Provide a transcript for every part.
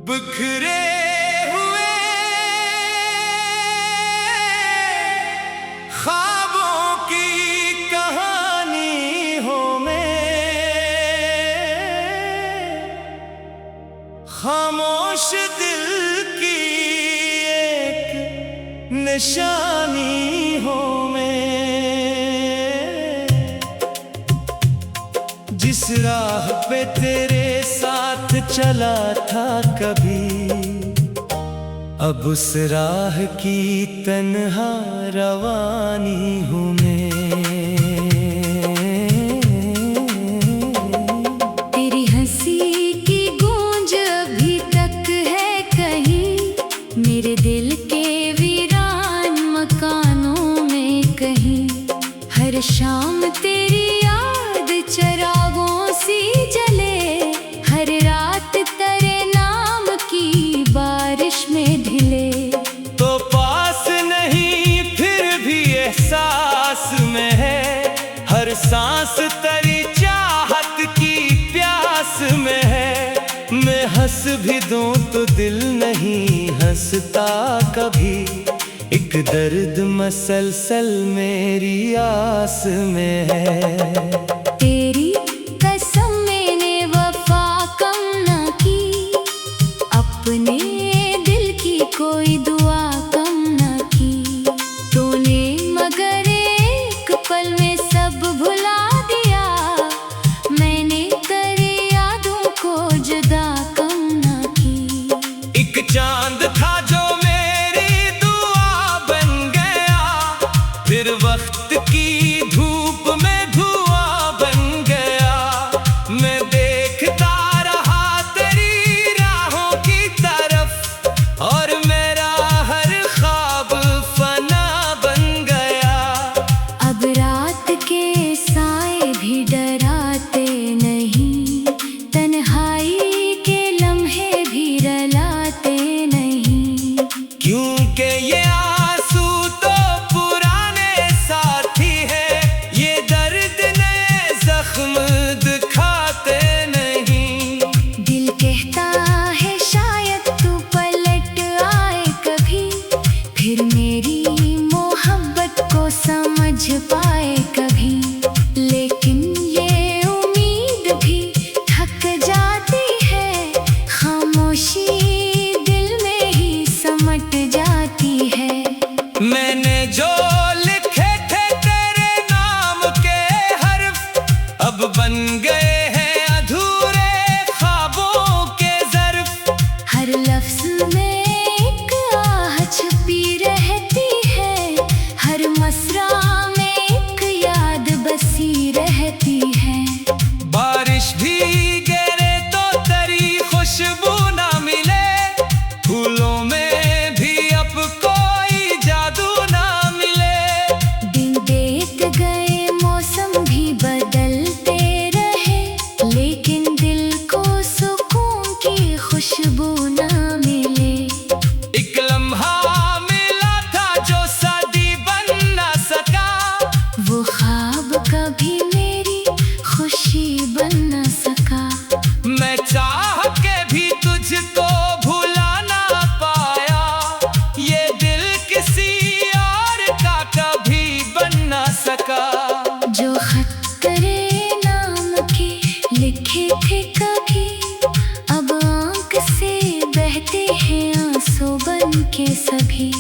बिखरे हुए ख्वाबों की कहानी हो में खामोश दिल की एक निशानी हो में जिस राह पे तेरे साथ चला था कभी, अब उस राह की तन्हा रवानी हूँ मैं। तेरी हंसी की गूंज अभी तक है कहीं, मेरे दिल के वीरान मकानों में कहीं। हर शाम तेरी याद चिरागों सी जले, हर रात तेरे नाम की बारिश में ढिले। तो पास नहीं फिर भी एहसास में है, हर सांस तेरी चाहत की प्यास में है। मैं हंस भी दूं तो दिल नहीं हंसता कभी, एक दर्द मसलसल मेरी आस में है। तेरी कसम मैंने वफा कम न की, अपने दिल की कोई दुआ कम न की। तूने मगर एक पल में सब भुला दिया, मैंने तेरी यादों को जुदा कम न की। एक चांद था जो मेरी दुआ बन गया, फिर वक्त की धूप में धुआं बन गया। मैं देखता रहा तेरी राहों की तरफ, और मेरा हर ख्वाब फना बन गया। अब रात के साए भी डराते नहीं, तन्हाई के लम्हे भी रलाते नहीं। क्योंकि ये आंसू तो पुराने साथी है, ये दर्द नए जख्म दिखाते नहीं। दिल कहता है शायद तू पलट आए कभी, फिर मेरी मोहब्बत को समझ पाए कभी। लेकिन ये उम्मीद भी थक जाती है, खामोशी दिल में ही समट जाती है। मैंने जो लिखे थे तेरे नाम के हर्फ, अब बन गए हैं अधूरे ख्वाबों के ज़र्फ। हर लफ्ज़ में एक आह छुपी रहती है, हर मसरा में एक याद बसी रहती है। बारिश भी गिरे तो तेरी खुशबू ना मिले, फूलों में भी अब कोई जादू ना मिले। दिन बीत गए मौसम भी बदलते रहे, लेकिन दिल को सुकून की खुशबू ना मिले। एक लम्हा मिला था जो सदी बन ना सका, वो ख्वाब कभी मेरी खुशी बन न सका। मैं चाह के भी तुझको भुला ना पाया, ये दिल किसी और का कभी बन ना सका। जो खत तेरे नाम के लिखे थे कभी, अब आंख से बहते हैं आंसू बन के सभी।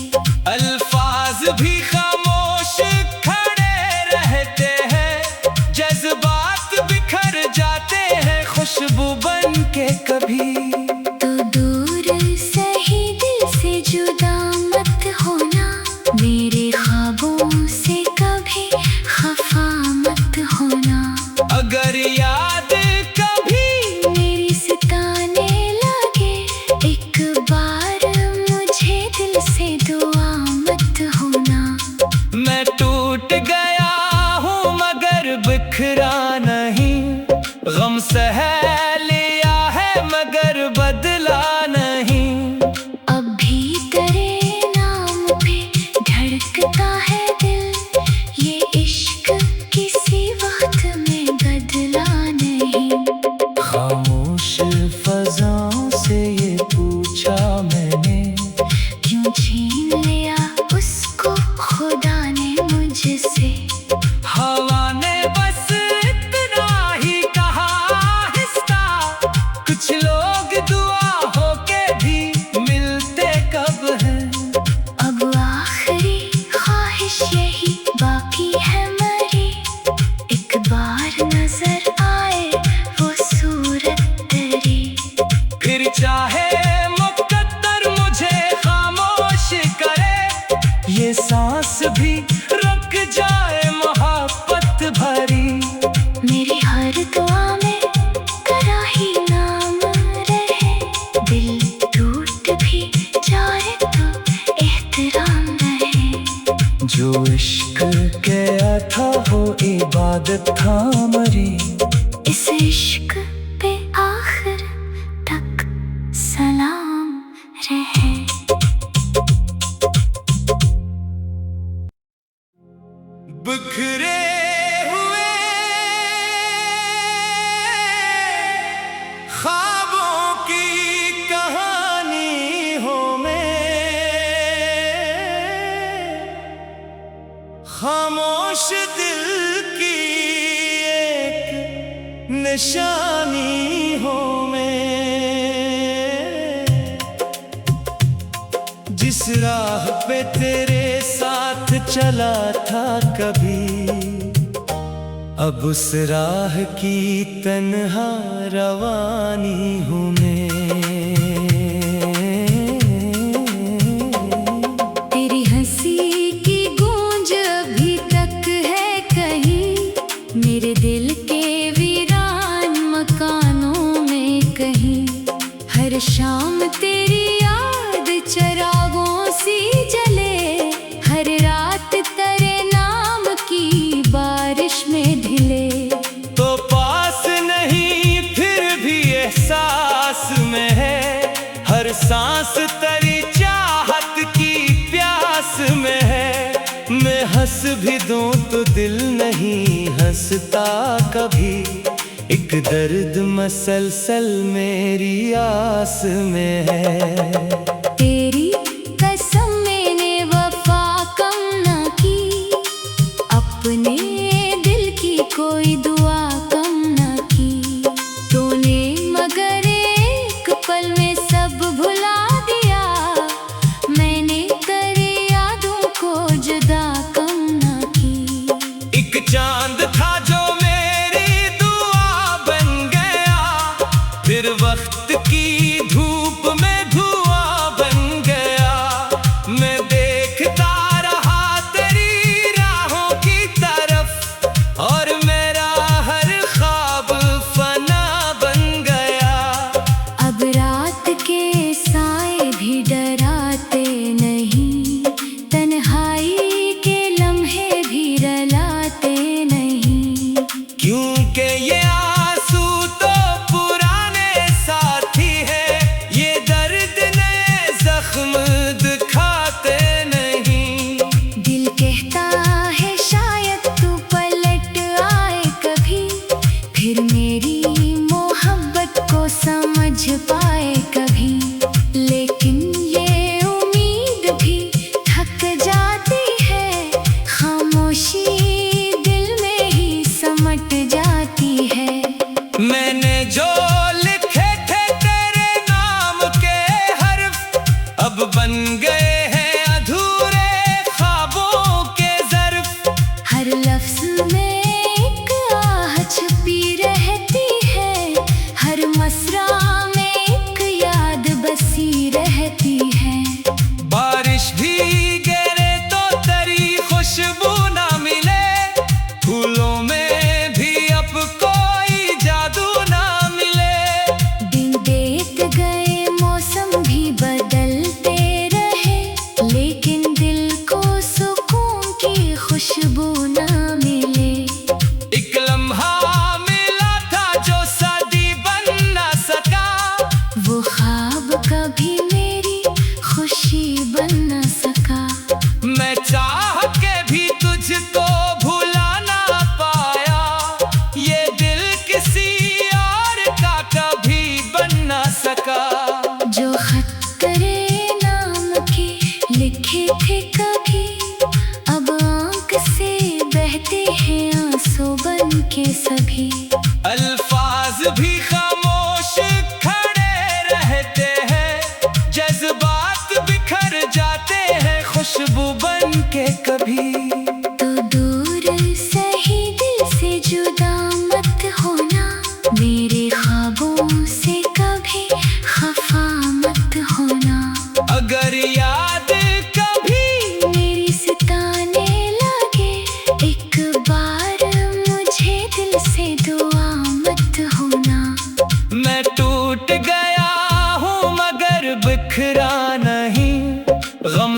अल्फाज भी खामोश खड़े रहते हैं, जज्बात बिखर जाते हैं खुशबू बन के कभी। तो दूर सही दिल से जुदा मत होना, मेरे ख्वाबों से कभी खफा मत होना। अगर याद कभी मेरी सताने लगे, एक बार मुझे दिल से दुआ मत होना। मैं टूट गया हूँ मगर बिखरा नहीं, गम सह लिया है मगर बदला नहीं। अब भी तेरे नाम पे धड़कता है दिल, ये इश्क किसी वक्त में बदला नहीं। खामोश फज़ाओं से ये पूछा मैंने, क्यों छीन लिया उसको खुदा ने मुझसे। हवा ने बस इतना ही कहा हिस्सा, कुछ लोग दुआ होके भी मिलते कब हैं। अब आखिरी ख्वाहिश यही बाकी है मेरी, एक बार नजर आए वो सूरत तेरी। फिर चाहे मुकद्दर मुझे खामोश करे, ये सांस भी रुक जाए मोहब्बत भरी। मेरी हर दुआ में तेरा ही नाम रहे, दिल टूट भी जाए तो एहतराम रहे। जो इश्क के था हो इबादत था मरी, इस इश्क पे आखिर तक सलाम रहे। बिखरे हुए ख्वाबों की कहानी हो में, खामोश दिल की एक निशानी हो में। जिस राह पे तेरे साथ चला था कभी, अब उस राह की तन्हा रवानी हूँ मैं। तेरी हंसी की गूंज अभी तक है कहीं, मेरे दिल के वीरान मकानों में कहीं। हर शाम तेरी याद चिरागों सी जले, हर रात तेरे नाम की बारिश में ढिले। तो पास नहीं फिर भी एहसास में है, हर सांस तेरी चाहत की प्यास में है। मैं हंस भी दूं तो दिल नहीं हंसता कभी, एक दर्द मसलसल मेरी आस में है। तेरी कसम मैंने वफा कम न की, अपने दिल की कोई दुआ कम न की। तूने मगर एक पल में सब भुला दिया, मैंने तेरी यादों को जुदा कम न की। एक चांद था जो मेरी दुआ बन गया, फिर वक्त की धूप में धुआं बन गया। मैं देखता रहा तेरी राहों की तरफ, और मेरा हर ख्वाब फना बन गया। अब रात के साए भी डराते नहीं, तन्हाई के लम्हे भी रलाते नहीं। क्योंकि ये आंसू तो पुराने साथी है, ये दर्द नए जख्म दिखाते नहीं। दिल कहता है शायद तू पलट आए कभी, फिर मेरी मोहब्बत को समझ पाए कभी। लेकिन ये उम्मीद भी थक जाती है, खामोशी दिल में ही समट जाती है। मैंने जो लिखे थे तेरे नाम के हर्फ, अब बन गए हैं अधूरे ख्वाबों के ज़र्फ। हर लफ्ज में एक आह छुपी रहती है, हर मसरा में एक याद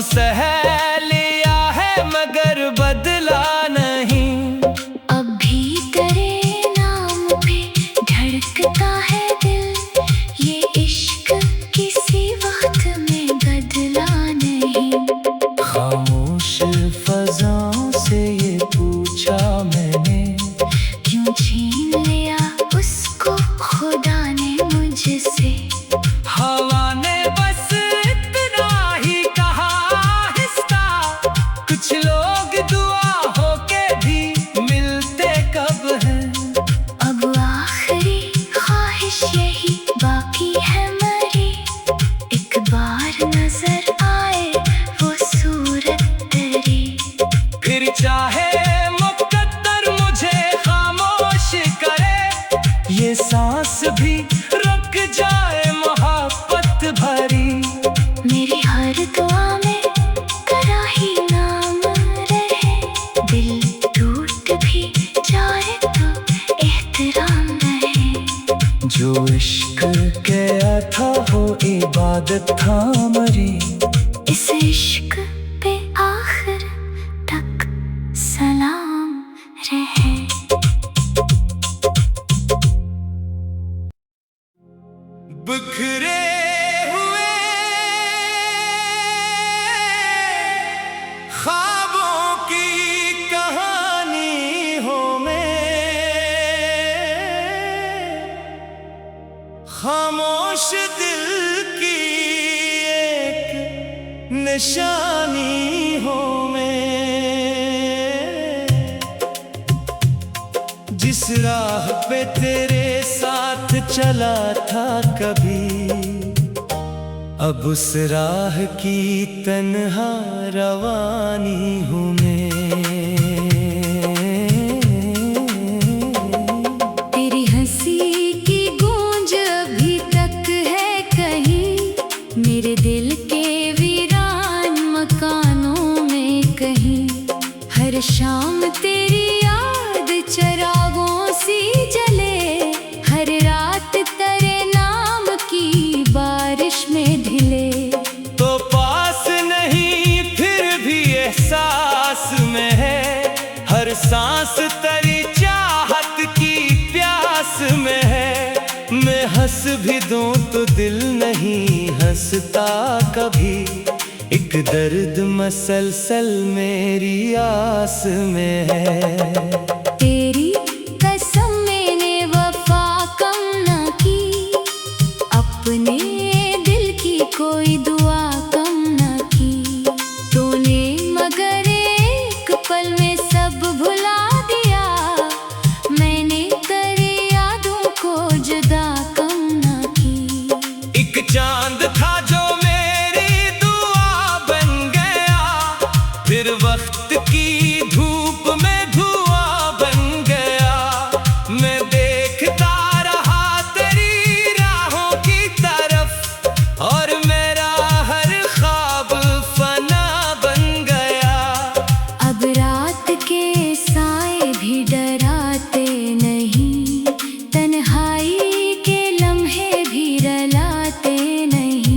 सह लिया है मगर बदला नहीं। अब भी तेरे नाम पे धड़कता है दिल, ये इश्क किसी वक्त में बदला नहीं। खामोश फजाओं से ये पूछा मैंने, क्यों छीन लिया उसको खुदा ने मुझसे। हवा ने बस इतना ही कहा आहिस्ता, कुछ लोग दुआ होके भी मिलते कब हैं। अब आखिरी ख्वाहिश यही बाकी है मेरी, एक बार नजर आए वो सूरत तेरी। फिर चाहे मुकद्दर मुझे खामोश करे, ये सांस भी रुक जाए मोहब्बत भरी। मेरी हर दुआ में तेरा ही नाम रहे, दिल टूट भी जाए तो एहतराम रहे। जो इश्क के था वो इबादत था मरी, इस इश्क पे आखिर तक सलाम रहे। बिखरे हुए ख्वाबों की कहानी हो में, खामोश दिल की एक निशानी हो में। जिस राह पे तेरे साथ चला था कभी, अब उस राह की तन्हा रवानी हूँ मैं। तेरी हंसी की गूंज अभी तक है कहीं, मेरे दिल के वीरान मकानों में कहीं। हर शाम तेरी याद चिरागों सी जले, हर रात तेरे नाम की बारिश में ढिले। तो पास नहीं फिर भी एहसास में है, हर सांस तेरी चाहत की प्यास में है। मैं हंस भी दूं तो दिल नहीं हंसता कभी, एक दर्द मसलसल मेरी आस में है। तेरी कसम मैंने वफा कम न की, अपने दिल की कोई दुआ कम न की। तूने मगर एक पल में सब भुला दिया, मैंने तेरी यादों को जुदा कम न की। एक चांद था जो मेरी दुआ बन गया, फिर वक्त की धूप में धुआं बन गया। मैं देखता रहा तेरी राहों की तरफ, और मेरा हर ख्वाब फना बन गया। अब रात के साए भी डराते नहीं, तन्हाई के लम्हे भी रलाते नहीं।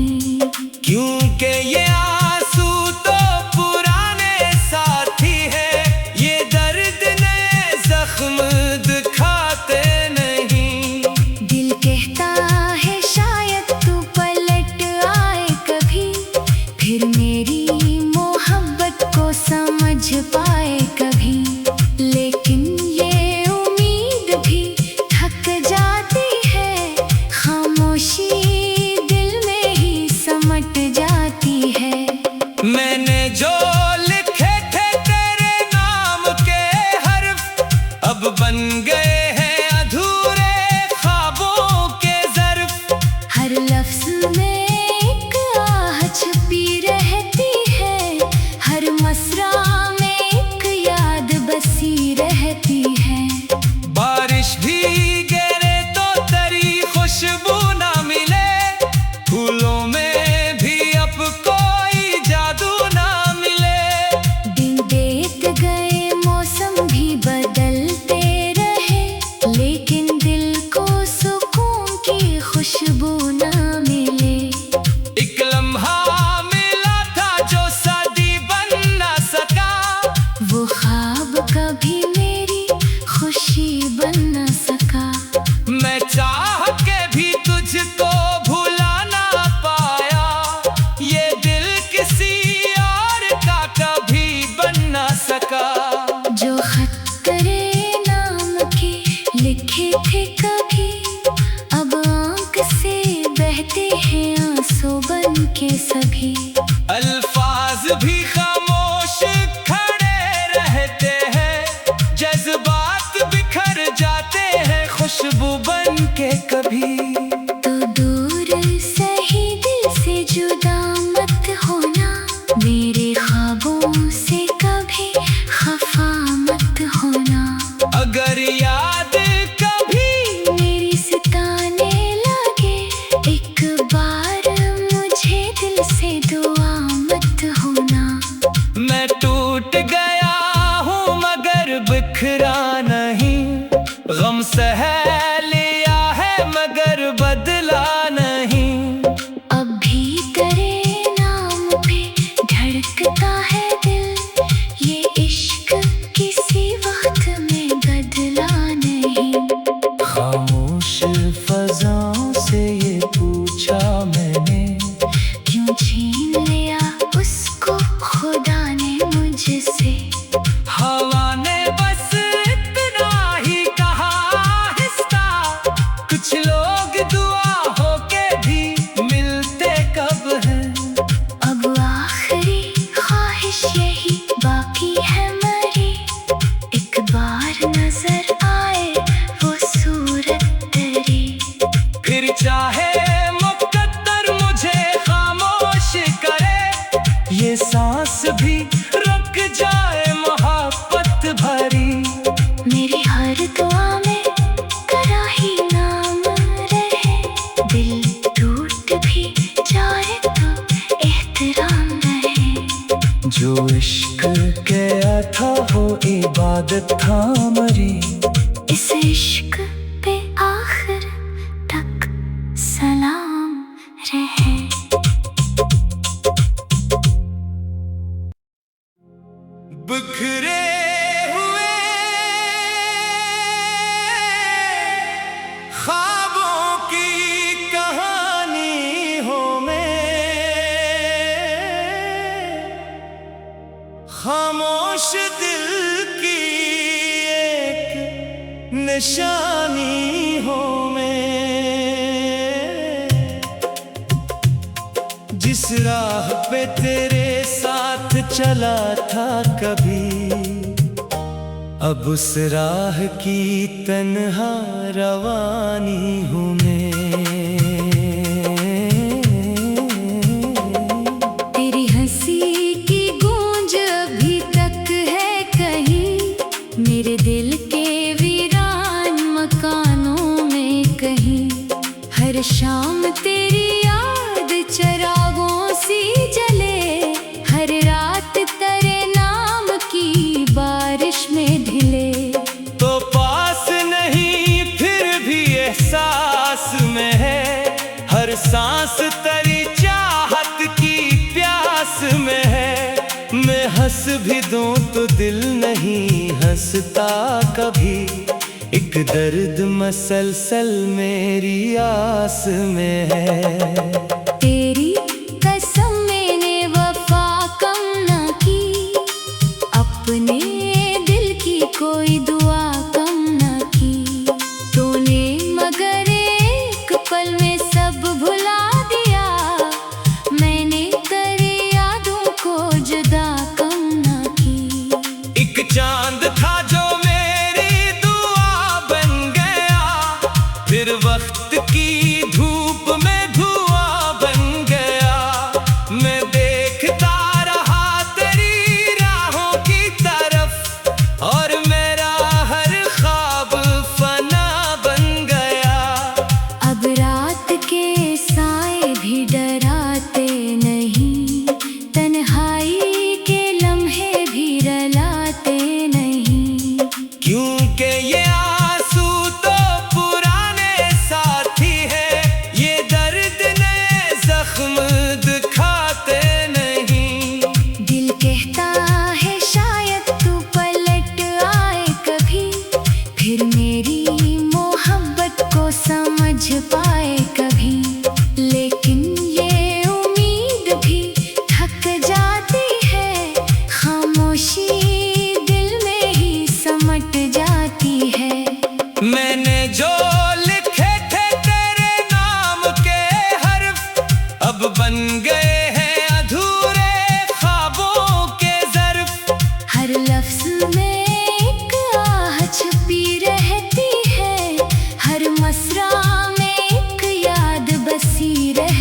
बहते हैं आंसू बन के सभी। अल्फाज भी खामोश खड़े रहते हैं, जज्बात बिखर जाते हैं खुशबू बन के कभी। तो दूर सही दिल से जुदा मत होना, मेरे ख्वाबों से कभी खफा मत होना। अगर याद कभी मेरी सताने लगे, एक बार मुझे दिल से दुआ मत होना। मैं टूट गया हूँ मगर बिखरा नहीं, गम सह लिया है मगर बदला नहीं। अब भी तेरे नाम पे धड़कता है दिल, ये इश्क किसी वक्त में बदला नहीं। खामोश फजाओं से ये पूछा मैंने, क्यों छीन लिया उसको खुदा ने मुझसे। हवा ने बस इतना ही कहा हिस्सा, कुछ लोग दुआ होके भी मिलते कब हैं। अब आखिरी ख्वाहिश यही बाकी है मेरी, एक बार नजर आए वो सूरत तेरी। फिर चाहे मुकद्दर मुझे खामोश करे, ये सांस भी रुक जाए मोहब्बत भरी। मेरी हर दुआ में तेरा ही नाम रहे, दिल टूट भी जाए तो एहतराम रहे। जो इश्क के था वो इबादत था मरी, इस इश्क पे आखिर तक सलाम रहे। बिखरे हुए ख्वाबों की कहानी हो में, खामोश दिल की एक निशानी हो में। जिस राह पे तेरे साथ चला था कभी, अब उस राह की तन्हा रवानी हूँ मैं। तेरी हंसी की गूंज अभी तक है कहीं, मेरे दिल के वीरान मकानों में कहीं। हर शाम तेरी याद चिरागों सी जले, हर रात तेरे नाम की बारिश में ढिले। तो पास नहीं फिर भी एहसास में है, हर सांस तेरी चाहत की प्यास में है। मैं हंस भी दूं तो दिल नहीं हंसता कभी, एक दर्द मसलसल मेरी आस में है। तेरी कसम मैंने वफा कम न की, अपने दिल की कोई दुआ कम न की। तूने मगर एक पल में सब भुला दिया, मैंने तेरी यादों को जुदा कम न की। एक चांद था जो मेरी दुआ बन गया, फिर वक्त की धूप में धुआं बन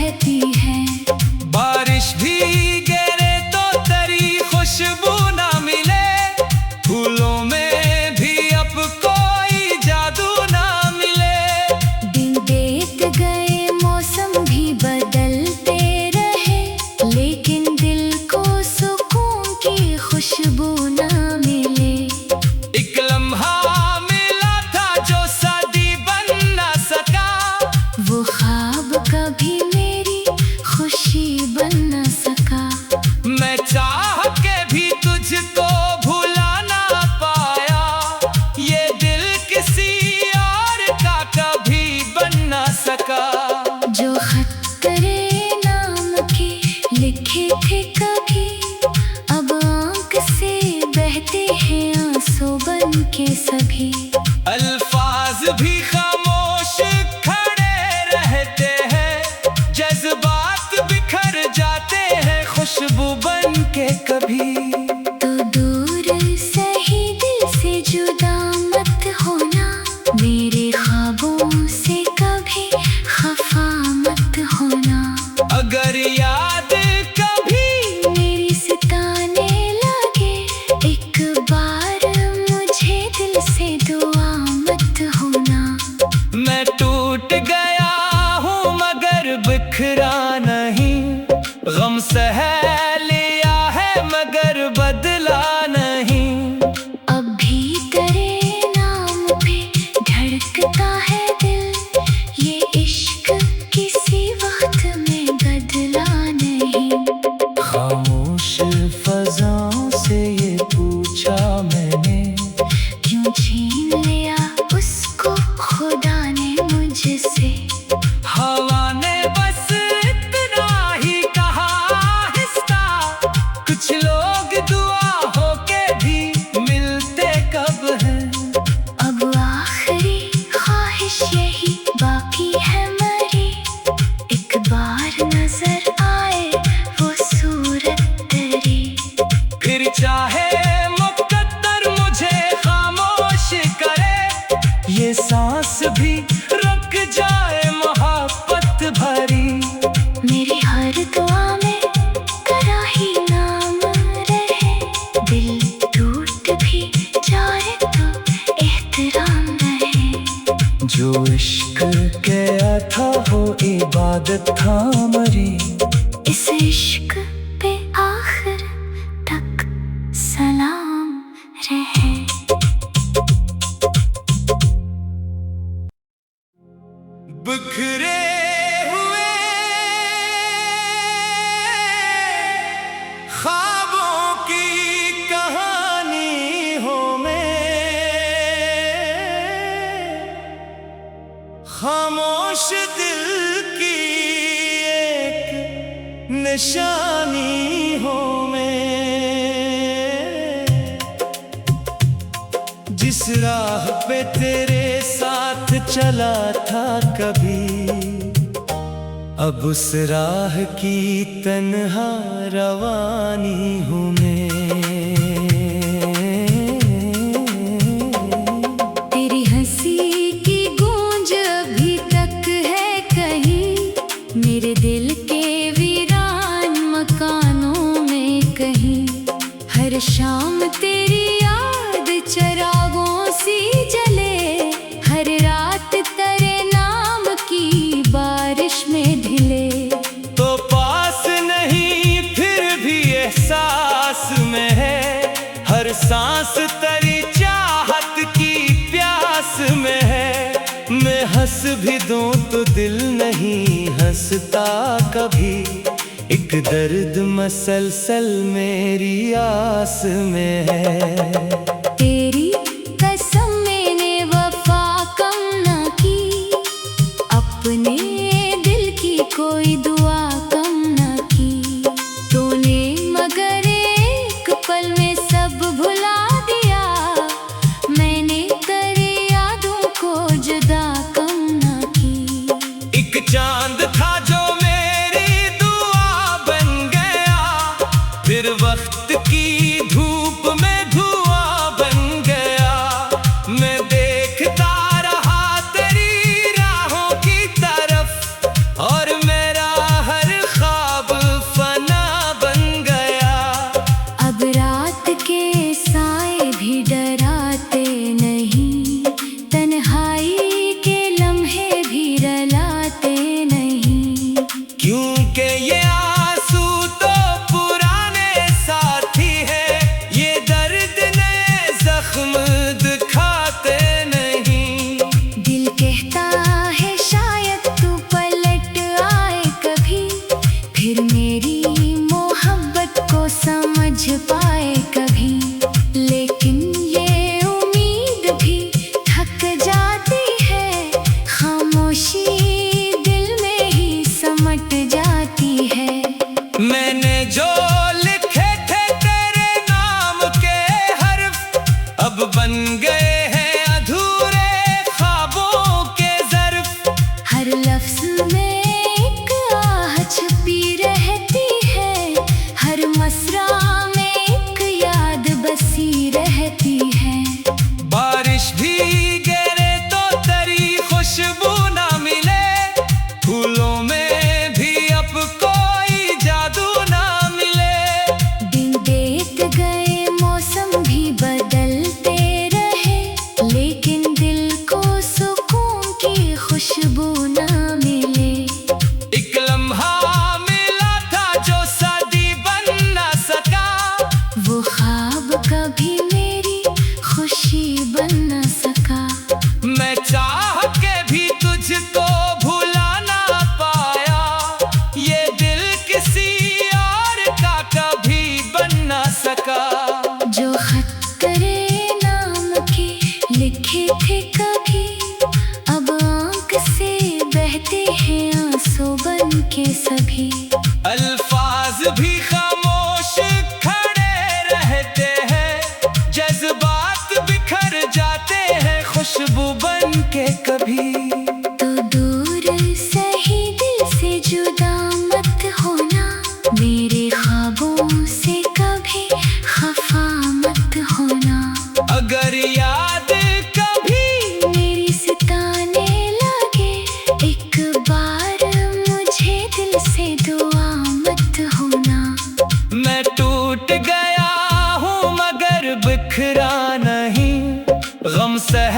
रहती है। बारिश भी गिरे तो तेरी खुशबू ना मिले, फूलों में भी अब कोई जादू ना मिले। दिन बीत गए मौसम भी बदलते रहे, लेकिन दिल को सुकून की खुशबू ना मिले। एक लम्हा मिला था जो सदी बन ना सका, वो ख्वाब कभी मेरी खुशी बन न सका। मैं चाह के भी तुझको भुला ना पाया, ये दिल किसी और का कभी बन ना सका। जो खत तेरे नाम के लिखे थे कभी, अब आँख से बहते हैं आंसू बन के सभी। अल्फाज भी खामोश खड़े रहते हैं, जज्बात बिखर जाते हैं खुशबू बन के कभी। तो दूर सही दिल से जुदा मत होना, मेरे ख्वाबों से कभी खफा मत होना। अगर याद कभी मेरी सताने लगे, एक बार मुझे दिल से दुआ मत होना। मैं टूट गया हूँ मगर बिखरा नहीं, गम सह लिया है मगर बदला नहीं। अब भी तेरे नाम पे धड़कता है दिल, ये इश्क किसी वक्त में बदला नहीं। खामोश फजाओं से ये पूछा मैंने, क्यों छीन लिया उसको खुदा ने मुझसे। हवा ने बस इतना ही कहा आहिस्ता, कुछ लोग दुआ होके भी मिलते कब हैं। अब आखिरी ख्वाहिश यही बाकी है मेरी, एक बार नजर आए वो सूरत तेरी। फिर चाहे मुकद्दर मुझे खामोश करे, ये सांस भी रुक जाए मोहब्बत भरी। मेरी हर दुआ में तेरा ही नाम रहे, दिल टूट भी जाए तो एहतराम रहे। जो इश्क के था हो इबादत था मरी, इस इश्क पे आखिर तक सलाम रहे। बिखरे हुए ख्वाबों की कहानी हो में, खामोश दिल की एक निशानी हो में। जिस राह पे तेरे साथ चला था कभी, अब उस राह की तन्हा रवानी हूँ मैं। तेरी हंसी की गूंज अभी तक है कहीं, मेरे दिल के वीरान मकानों में कहीं। हर शाम तेरी याद चरागों सी जले, हर रात तेरे नाम की बारिश में ढिले। तो पास नहीं फिर भी एहसास में है, हर सांस तेरी चाहत की प्यास में है। मैं हंस भी दूं तो दिल नहीं हंसता कभी, एक दर्द मसलसल मेरी आस में है। तेरी कसम मैंने वफा कम न की, अपने दिल की कोई दुआ कम न की। तूने मगर एक पल में सब भुला दिया, मैंने तेरी यादों को जुदा कम न की। एक चांद था जो मेरी दुआ बन गया, फिर वक्त की धूप में धुआं के ये आंसू तो पुराने साथी है, ये दर्द नए जख्म दिखाते नहीं। दिल कहता है शायद तू पलट आए कभी, फिर मेरी मोहब्बत को समझ पाए कभी। लेकिन ये उम्मीद भी थक जाती है, खामोशी दिल में ही समट जाती है। मैंने जो लिखे थे तेरे नाम के हर्फ, अब बन गए हैं अधूरे ख्वाबों के ज़र्फ। हर लफ्ज़ में एक आह छुपी रहती है, हर मसरा में एक याद बसी रहती है। बारिश भी गिरे तो तेरी खुशबू ना मिले, फूलों में भी अब कोई जादू ना मिले। दिन बीत गए मौसम भी बदलते रहे, लेकिन दिल को सुकून की खुशबू ना मिले। एक लम्हा मिला था जो सदी बन ना सका, वो ख्वाब कभी मेरी खुशी बन न सका। मैं चाह के भी तुझको भुला ना पाया, ये दिल किसी और का कभी बन ना सका। जो खत तेरे नाम के लिखे थे कभी, अब आंख से बहते हैं आंसू बन के सभी। अल्फाज भी खामोश खड़े रहते हैं, जज्बात बिखर जाते हैं खुशबू बन के कभी। तो दूर सही दिल से जुदा मत होना, मेरे ख्वाबों से कभी खफा मत होना। अगर याद कभी मेरी सताने लगे, एक बार मुझे दिल से दुआ मत होना। मैं टूट गया हूँ मगर बिखरा नहीं, गम सह